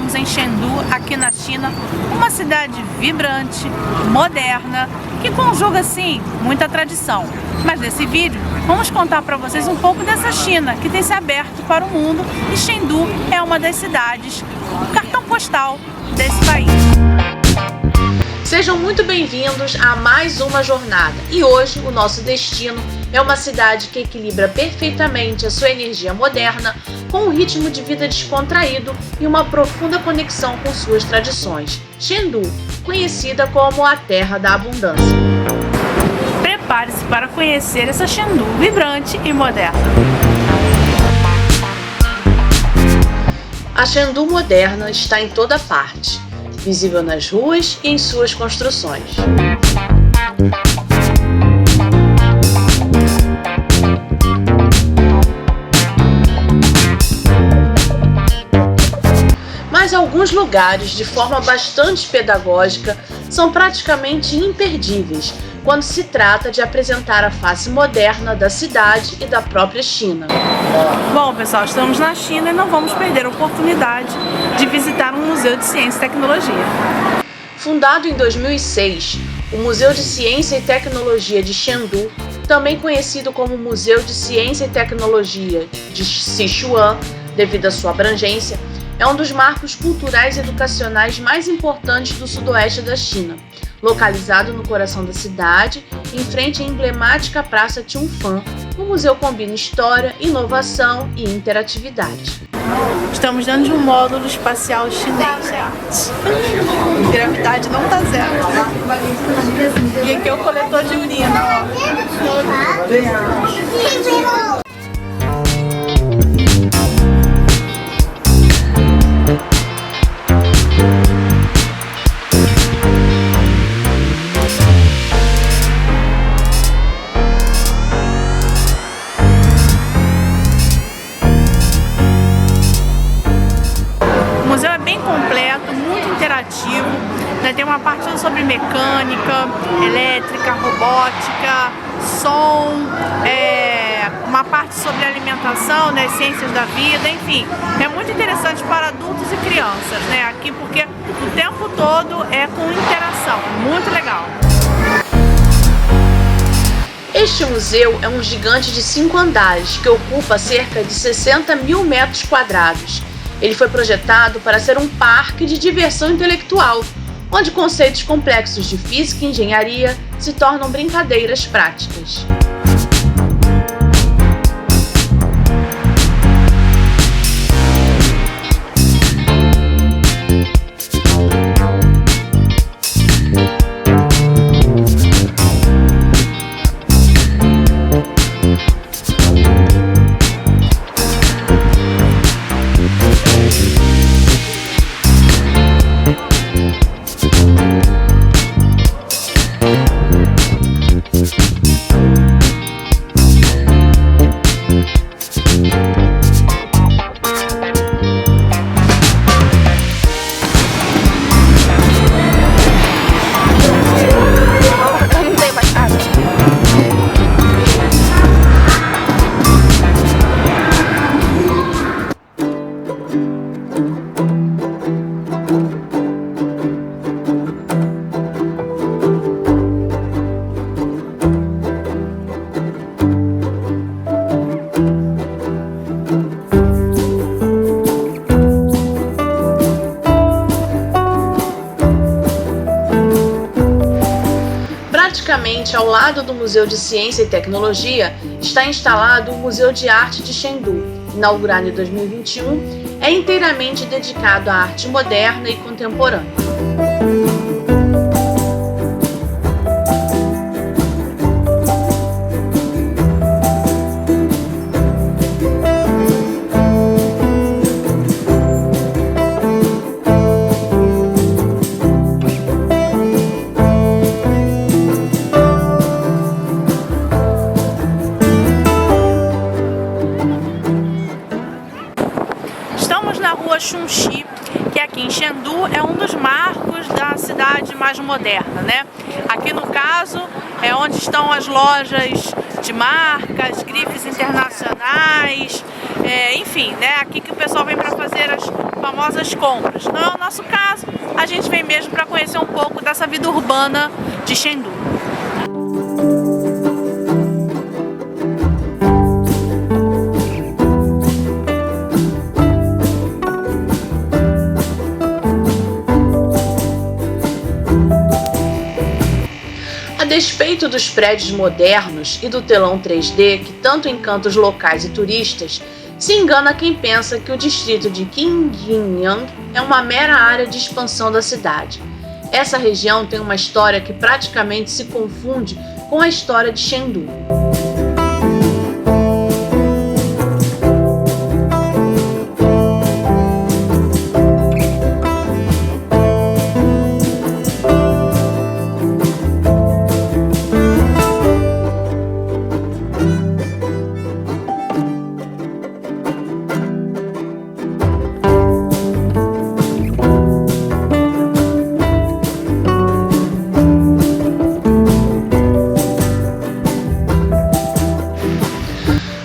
estamos em Chengdu, aqui na China, uma cidade vibrante, moderna, que conjuga, assim, muita tradição. Mas nesse vídeo, vamos contar para vocês um pouco dessa China, que tem se aberto para o mundo, e Chengdu é uma das cidades, o cartão postal desse país. Sejam muito bem-vindos a mais uma jornada, e hoje o nosso destino é uma cidade que equilibra perfeitamente a sua energia moderna com um ritmo de vida descontraído e uma profunda conexão com suas tradições. Chengdu, conhecida como a Terra da Abundância. Prepare-se para conhecer essa Chengdu vibrante e moderna. A Chengdu moderna está em toda parte, visível nas ruas e em suas construções. Mas alguns lugares, de forma bastante pedagógica, são praticamente imperdíveis quando se trata de apresentar a face moderna da cidade e da própria China. Bom, pessoal, estamos na China e não vamos perder a oportunidade de visitar um museu de ciência e tecnologia. Fundado em 2006, o Museu de Ciência e Tecnologia de Chengdu, também conhecido como Museu de Ciência e Tecnologia de Sichuan, devido à sua abrangência, é um dos marcos culturais e educacionais mais importantes do sudoeste da China. Localizado no coração da cidade, em frente à emblemática Praça Tianfan, o museu combina história, inovação e interatividade. Estamos dentro de um módulo espacial chinês, gente. Gravidade não tá zero. E aqui é o coletor de urina, ó. O museu é bem completo, muito interativo, né? Tem uma parte sobre mecânica, elétrica, robótica, som, uma parte sobre alimentação, né? Ciências da vida, enfim. É muito interessante para adultos e crianças, né? Aqui porque o tempo todo é com interação, muito legal. Este museu é um gigante de 5 andares que ocupa cerca de 60 mil metros quadrados. Ele foi projetado para ser um parque de diversão intelectual, onde conceitos complexos de física e engenharia se tornam brincadeiras práticas. Praticamente ao lado do Museu de Ciência e Tecnologia está instalado o Museu de Arte de Chengdu, inaugurado em 2021, é inteiramente dedicado à arte moderna e contemporânea. rua Chunxi, que aqui em Chengdu é um dos marcos da cidade mais moderna, né? Aqui no caso é onde estão as lojas de marcas, grifes internacionais, enfim, né? Aqui que o pessoal vem para fazer as famosas compras. Não é o nosso caso, a gente vem mesmo para conhecer um pouco dessa vida urbana de Chengdu. A despeito dos prédios modernos e do telão 3D que tanto encanta os locais e turistas, se engana quem pensa que o distrito de Qingyang é uma mera área de expansão da cidade. Essa região tem uma história que praticamente se confunde com a história de Chengdu.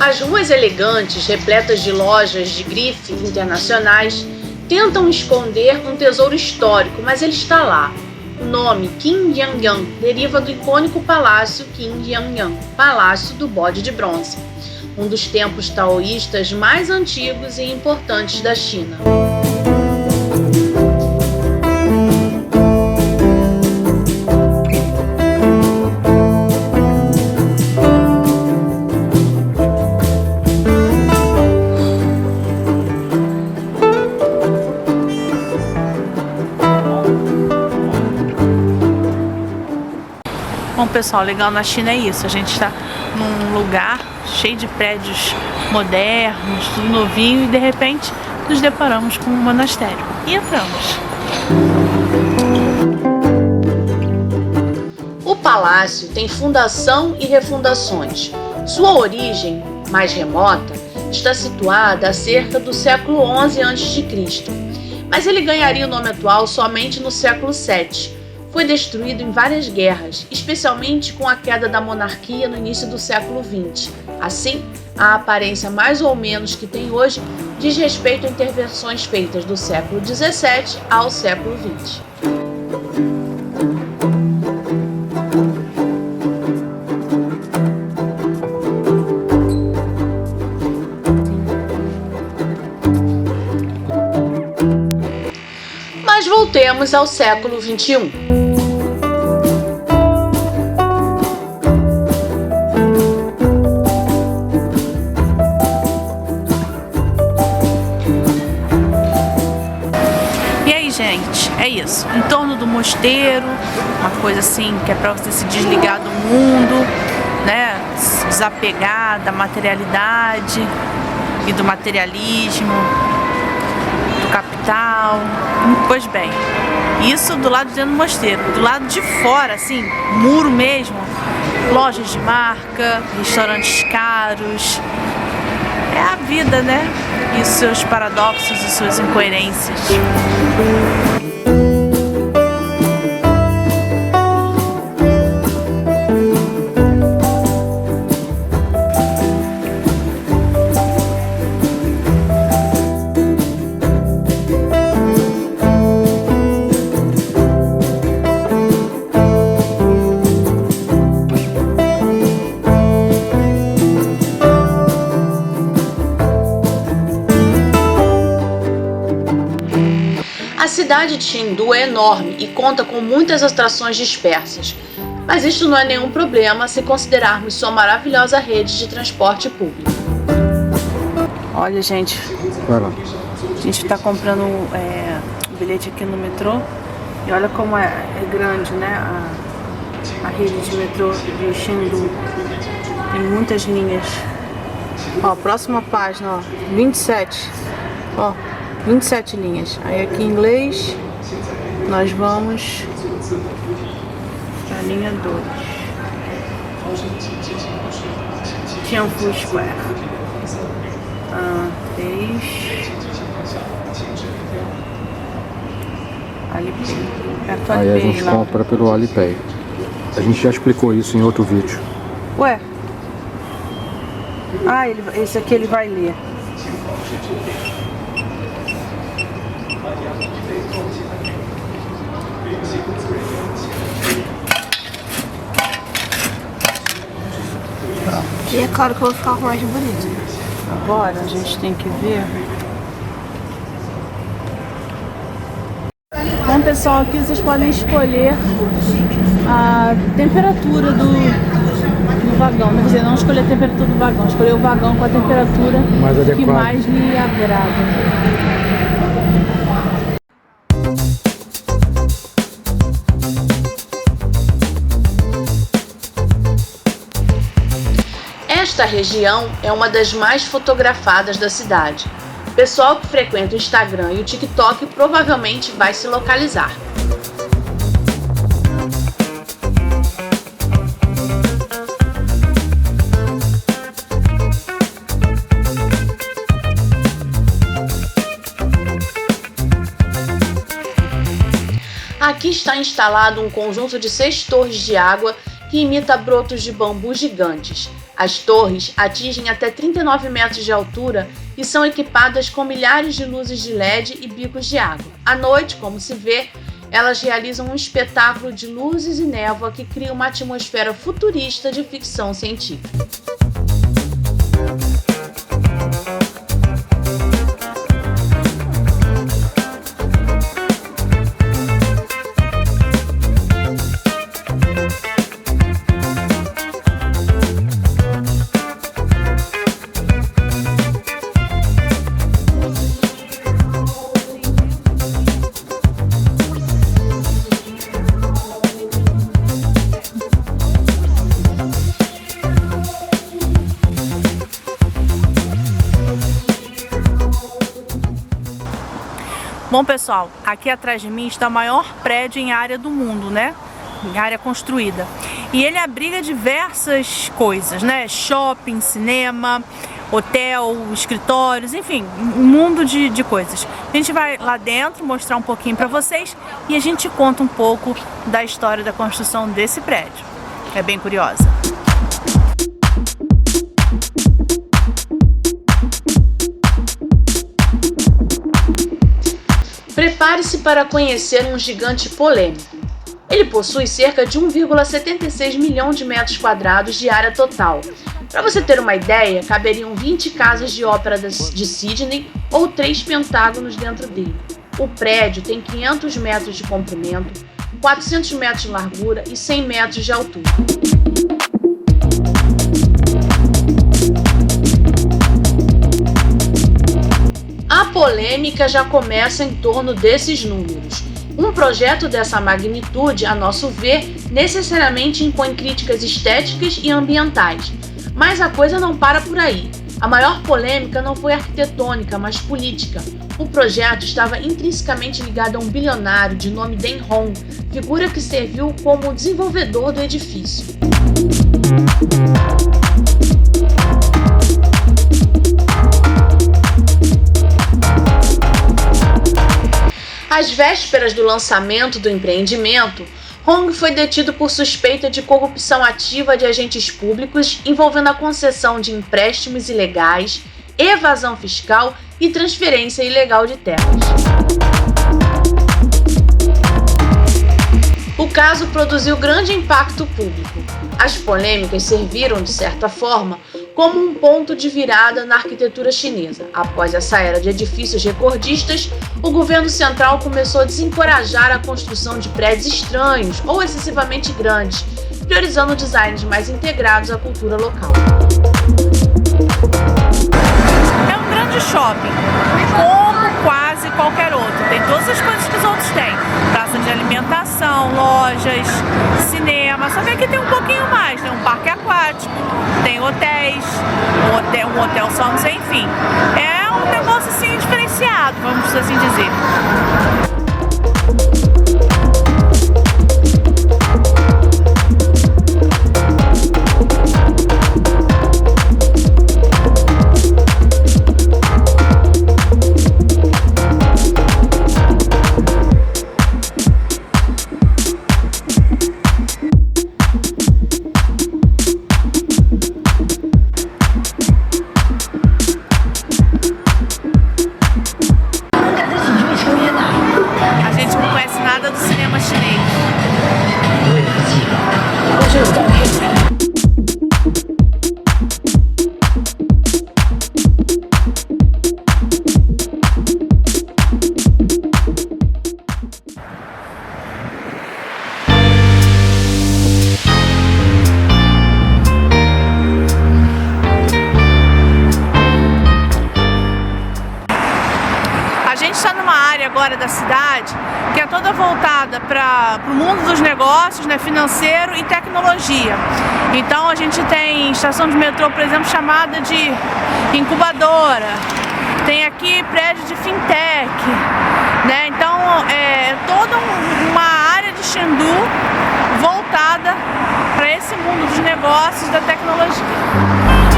As ruas elegantes, repletas de lojas de grife internacionais, tentam esconder um tesouro histórico, mas ele está lá. O nome Qingyang deriva do icônico palácio Qingyang, Palácio do Bode de Bronze, um dos templos taoístas mais antigos e importantes da China. Bom, pessoal, legal na China é isso. A gente está num lugar cheio de prédios modernos, tudo novinho, e de repente nos deparamos com um monastério. E entramos. O palácio tem fundação e refundações. Sua origem, mais remota, está situada a cerca do século XI a.C., mas ele ganharia o nome atual somente no século VII. Foi destruído em várias guerras, especialmente com a queda da monarquia no início do século XX. Assim, a aparência mais ou menos que tem hoje diz respeito a intervenções feitas do século XVII ao século XX. Mas voltemos ao século XXI. E aí, gente, é isso. Em torno do mosteiro, uma coisa assim que é para você se desligar do mundo, né? Se desapegar da materialidade e do materialismo, do capital. Pois bem, isso do lado de dentro do mosteiro. Do lado de fora, assim, muro mesmo, lojas de marca, restaurantes caros. É a vida, né? E os seus paradoxos e suas incoerências. A cidade de Chengdu é enorme e conta com muitas atrações dispersas, mas isto não é nenhum problema se considerarmos sua maravilhosa rede de transporte público. Olha, gente, Vai lá. a gente está comprando o bilhete aqui no metrô e olha como é grande, né, a rede de metrô de Chengdu. Tem muitas linhas. Ó, próxima página, ó, 27. Ó, 27 linhas. Aí aqui em inglês nós vamos para a linha 2. Tianfu Square. 3. Alipay. Aí a gente compra pelo Alipay. A gente já explicou isso em outro vídeo. Ué? Ah, esse aqui ele vai ler. E é claro que eu vou ficar com mais bonito. Agora a gente tem que ver. Bom, pessoal, aqui vocês podem escolher a temperatura do vagão. Quer dizer, não escolher a temperatura do vagão, escolher o vagão com a temperatura que mais lhe agrada. Esta região é uma das mais fotografadas da cidade. O pessoal que frequenta o Instagram e o TikTok provavelmente vai se localizar. Aqui está instalado um conjunto de 6 torres de água que imita brotos de bambu gigantes. As torres atingem até 39 metros de altura e são equipadas com milhares de luzes de LED e bicos de água. À noite, como se vê, elas realizam um espetáculo de luzes e névoa que cria uma atmosfera futurista de ficção científica. Bom, pessoal, aqui atrás de mim está o maior prédio em área do mundo, né? Em área construída. E ele abriga diversas coisas, né? Shopping, cinema, hotel, escritórios, enfim, um mundo de coisas. A gente vai lá dentro mostrar um pouquinho para vocês e a gente conta um pouco da história da construção desse prédio. É bem curiosa. Prepare-se para conhecer um gigante polêmico. Ele possui cerca de 1,76 milhão de metros quadrados de área total. Para você ter uma ideia, caberiam 20 casas de ópera de Sydney ou 3 pentágonos dentro dele. O prédio tem 500 metros de comprimento, 400 metros de largura e 100 metros de altura. A polêmica já começa em torno desses números. Um projeto dessa magnitude, a nosso ver, necessariamente impõe críticas estéticas e ambientais. Mas a coisa não para por aí. A maior polêmica não foi arquitetônica, mas política. O projeto estava intrinsecamente ligado a um bilionário de nome Deng Hong, figura que serviu como desenvolvedor do edifício. Às vésperas do lançamento do empreendimento, Hong foi detido por suspeita de corrupção ativa de agentes públicos envolvendo a concessão de empréstimos ilegais, evasão fiscal e transferência ilegal de terras. O caso produziu grande impacto público. As polêmicas serviram, de certa forma, como um ponto de virada na arquitetura chinesa. Após essa era de edifícios recordistas, o governo central começou a desencorajar a construção de prédios estranhos ou excessivamente grandes, priorizando designs mais integrados à cultura local. É um grande shopping, como quase qualquer outro. Tem todas as coisas que os outros têm. Praça de alimentação, lojas, cinema. Só que aqui tem um pouquinho mais. Tem um parque aquático, tem hotéis, um hotel só, não sei, enfim. É um negócio assim diferenciado, vamos assim dizer. agora da cidade, que é toda voltada para o mundo dos negócios, né, financeiro e tecnologia. Então a gente tem estação de metrô, por exemplo, chamada de incubadora, tem aqui prédio de fintech, né? Então é toda uma área de Chengdu voltada para esse mundo dos negócios, da tecnologia.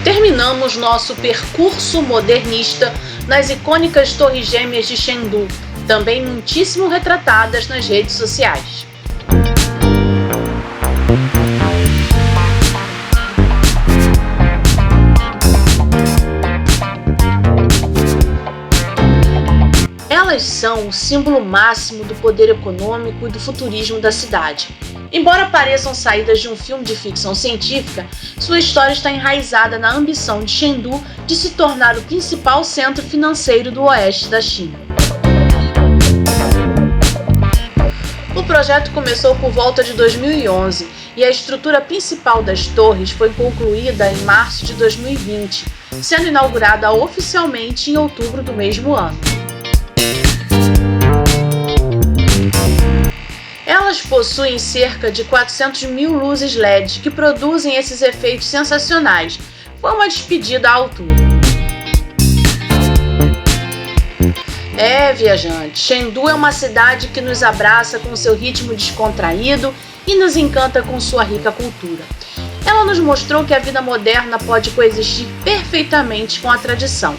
Terminamos nosso percurso modernista nas icônicas Torres Gêmeas de Chengdu, também muitíssimo retratadas nas redes sociais. Elas são o símbolo máximo do poder econômico e do futurismo da cidade. Embora pareçam saídas de um filme de ficção científica, sua história está enraizada na ambição de Chengdu de se tornar o principal centro financeiro do oeste da China. O projeto começou por volta de 2011 e a estrutura principal das torres foi concluída em março de 2020, sendo inaugurada oficialmente em outubro do mesmo ano. Elas possuem cerca de 400 mil luzes LED que produzem esses efeitos sensacionais. Foi uma despedida à altura. Viajante, Chengdu é uma cidade que nos abraça com seu ritmo descontraído e nos encanta com sua rica cultura. Ela nos mostrou que a vida moderna pode coexistir perfeitamente com a tradição.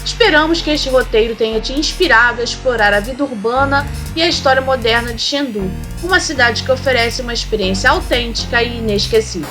Esperamos que este roteiro tenha te inspirado a explorar a vida urbana e a história moderna de Chengdu, uma cidade que oferece uma experiência autêntica e inesquecível.